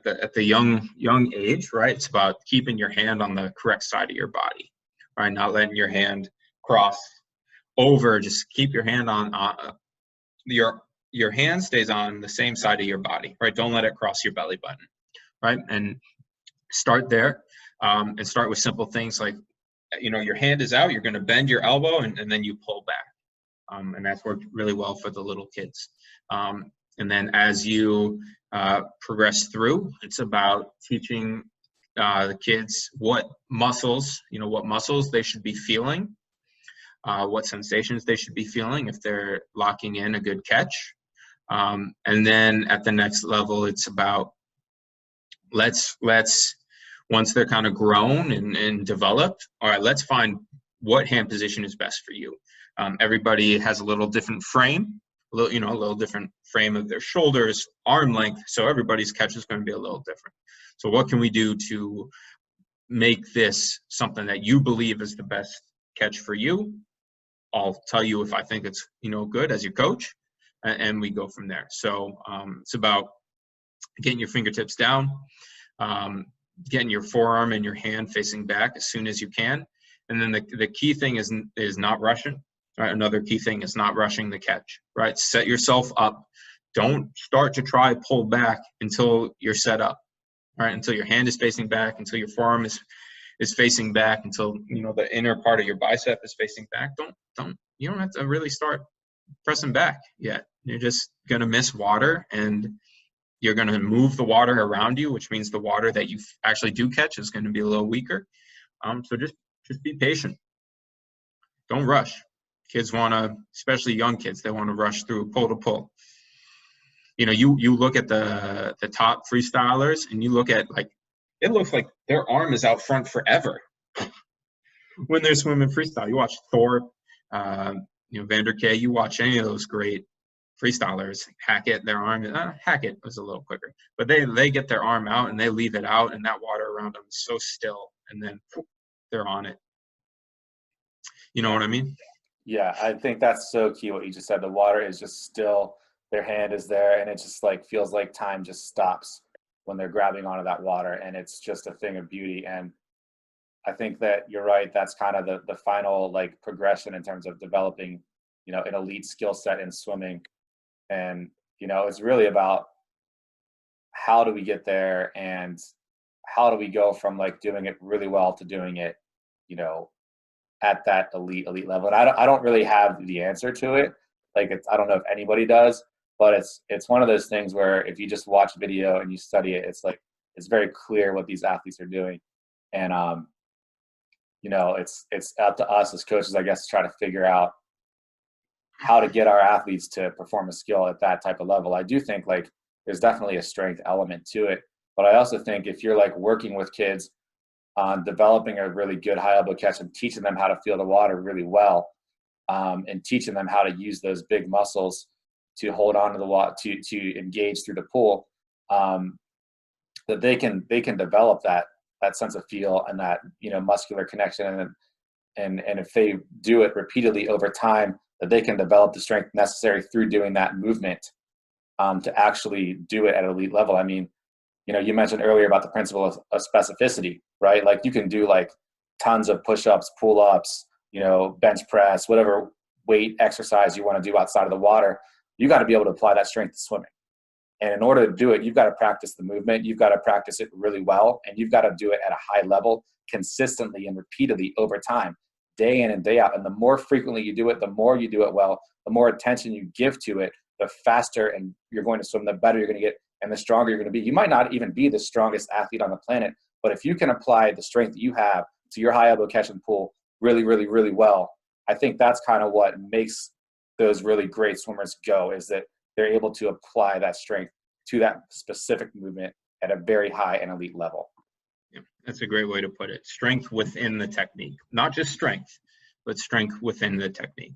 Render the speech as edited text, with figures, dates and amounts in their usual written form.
at the young age, right? It's about keeping your hand on the correct side of your body, right? Not letting your hand cross over. Just keep your hand on your hand stays on the same side of your body, right? Don't let it cross your belly button, right? And start there, and start with simple things like, your hand is out, you're going to bend your elbow, and then you pull back. And that's worked really well for the little kids. And then as you progress through, it's about teaching the kids what muscles they should be feeling, what sensations they should be feeling if they're locking in a good catch. And then at the next level, it's about let's once they're kind of grown and developed, all right, let's find what hand position is best for you. Everybody has a little different frame, a little different frame of their shoulders, arm length. So everybody's catch is going to be a little different. So what can we do to make this something that you believe is the best catch for you? I'll tell you if I think it's, good as your coach, and we go from there. So it's about getting your fingertips down, getting your forearm and your hand facing back as soon as you can. And then the key thing is not rushing. Right? Another key thing is not rushing the catch, right? Set yourself up. Don't start to try pull back until you're set up, right? Until your hand is facing back, until your forearm is facing back, until, the inner part of your bicep is facing back. You don't have to really start pressing back yet. You're just going to miss water, and you're going to move the water around you, which means the water that you actually do catch is going to be a little weaker. So just be patient. Don't rush. Kids want to, especially young kids, they want to rush through pull to pull. You look at the top freestylers, and you look at, it looks like their arm is out front forever when they're swimming freestyle. You watch Thorpe, Vanderkay, you watch any of those great freestylers, Hackett, their arm, Hackett was a little quicker, but they get their arm out and they leave it out, and that water around them is so still, and then they're on it. You know what I mean? Yeah, I think that's so key what you just said. The water is just still, their hand is there, and it just feels like time just stops when they're grabbing onto that water, and it's just a thing of beauty. And I think that you're right, that's kind of the final progression in terms of developing, an elite skill set in swimming. And, it's really about how do we get there, and how do we go from doing it really well to doing it, at that elite level. And I don't really have the answer to it. I don't know if anybody does, but it's one of those things where if you just watch video and you study it, it's very clear what these athletes are doing. And, it's up to us as coaches, I guess, to try to figure out how to get our athletes to perform a skill at that type of level. I do think there's definitely a strength element to it, but I also think if you're working with kids on developing a really good high elbow catch and teaching them how to feel the water really well, and teaching them how to use those big muscles to hold on to the water, to engage through the pool, that they can develop that sense of feel and that muscular connection, and if they do it repeatedly over time, that they can develop the strength necessary through doing that movement to actually do it at elite level. I mean, you mentioned earlier about the principle of specificity, right? You can do tons of push-ups, pull-ups, bench press, whatever weight exercise you want to do outside of the water. You got to be able to apply that strength to swimming. And in order to do it, you've got to practice the movement. You've got to practice it really well, and you've got to do it at a high level consistently and repeatedly over time, day in and day out. And the more frequently you do it, the more you do it well, the more attention you give to it, the faster and you're going to swim, the better you're going to get, and the stronger you're going to be. You might not even be the strongest athlete on the planet, but if you can apply the strength that you have to your high elbow catch and pull really, really, really well, I think that's kind of what makes those really great swimmers go, is that they're able to apply that strength to that specific movement at a very high and elite level. Yeah, that's a great way to put it. Strength within the technique, not just strength, but strength within the technique.